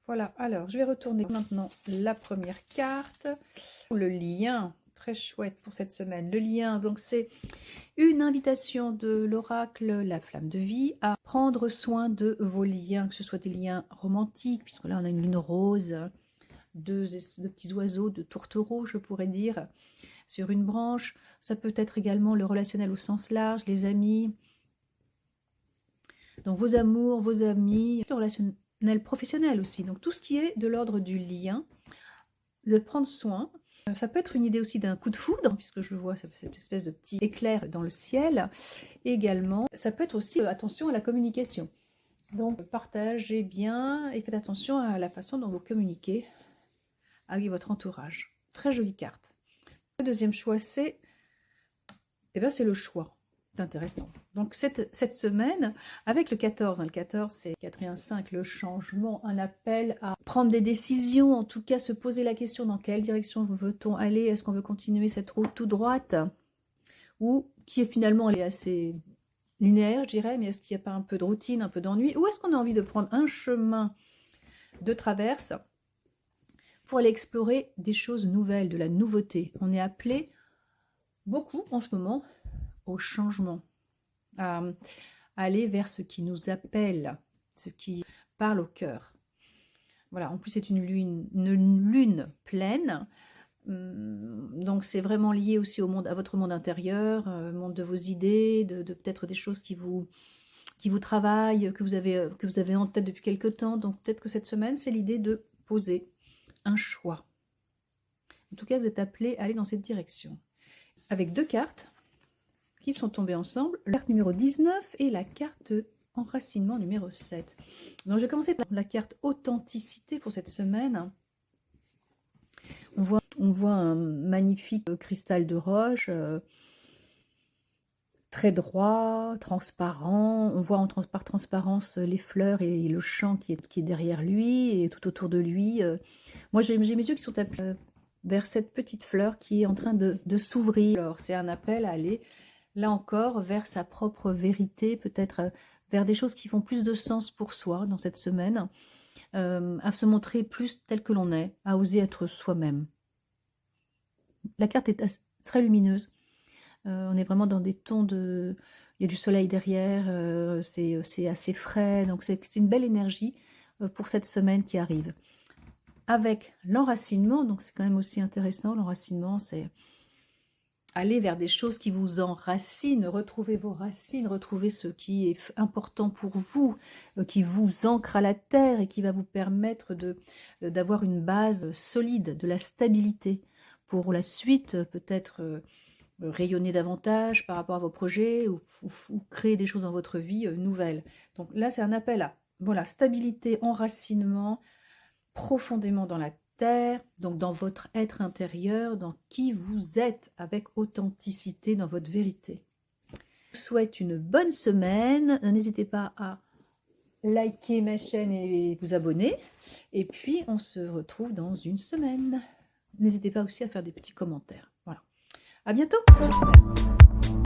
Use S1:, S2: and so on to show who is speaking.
S1: Voilà, alors je vais retourner maintenant la première carte. Le lien, très chouette pour cette semaine. Le lien, donc c'est une invitation de l'oracle La Flamme de Vie à prendre soin de vos liens, que ce soit des liens romantiques, puisque là on a une lune rose, deux petits oiseaux, deux tourtereaux, je pourrais dire, sur une branche. Ça peut être également le relationnel au sens large, les amis. Donc vos amours, vos amis, le relationnel professionnel aussi. Donc tout ce qui est de l'ordre du lien, de prendre soin. Ça peut être une idée aussi d'un coup de foudre, puisque je vois cette espèce de petit éclair dans le ciel. Et également, ça peut être aussi attention à la communication. Donc partagez bien et faites attention à la façon dont vous communiquez avec votre entourage. Très jolie carte. Le deuxième choix, c'est le choix. C'est intéressant. Donc cette semaine, avec le 14, le 14 c'est 4 et 1, 5, le changement, un appel à prendre des décisions, en tout cas se poser la question dans quelle direction veut-on aller, est-ce qu'on veut continuer cette route tout droite, ou qui est finalement elle est assez linéaire, je dirais, mais est-ce qu'il n'y a pas un peu de routine, un peu d'ennui, ou est-ce qu'on a envie de prendre un chemin de traverse pour aller explorer des choses nouvelles, de la nouveauté. On est appelé beaucoup en ce moment au changement, à aller vers ce qui nous appelle, ce qui parle au cœur. Voilà, en plus c'est une lune pleine, donc c'est vraiment lié aussi au monde, à votre monde intérieur, monde de vos idées, de peut-être des choses qui vous travaillent, que vous avez en tête depuis quelque temps. Donc peut-être que cette semaine, c'est l'idée de poser un choix. En tout cas, vous êtes appelé à aller dans cette direction. Avec deux cartes qui sont tombées ensemble, la carte numéro 19 et la carte enracinement numéro 7. Donc je vais commencer par la carte authenticité pour cette semaine. On voit un magnifique cristal de roche, très droit, transparent. On voit par transparence les fleurs et le champ qui est derrière lui et tout autour de lui. Moi j'ai mes yeux qui sont appelés vers cette petite fleur qui est en train de s'ouvrir. Alors c'est un appel à aller là encore vers sa propre vérité, peut-être vers des choses qui font plus de sens pour soi dans cette semaine, à se montrer plus tel que l'on est, à oser être soi-même. La carte est très lumineuse, on est vraiment dans des tons de... Il y a du soleil derrière, c'est assez frais, donc c'est une belle énergie pour cette semaine qui arrive. Avec l'enracinement, donc c'est quand même aussi intéressant, l'enracinement c'est aller vers des choses qui vous enracinent, retrouver vos racines, retrouver ce qui est important pour vous, qui vous ancre à la terre et qui va vous permettre d'avoir une base solide, de la stabilité. Pour la suite, peut-être rayonner davantage par rapport à vos projets ou créer des choses dans votre vie nouvelles. Donc là, c'est un appel à voilà, stabilité, enracinement, profondément dans la terre, donc dans votre être intérieur, dans qui vous êtes, avec authenticité dans votre vérité. Je vous souhaite une bonne semaine. N'hésitez pas à liker ma chaîne et vous abonner. Et puis, on se retrouve dans une semaine. N'hésitez pas aussi à faire des petits commentaires. Voilà. À bientôt, j'espère.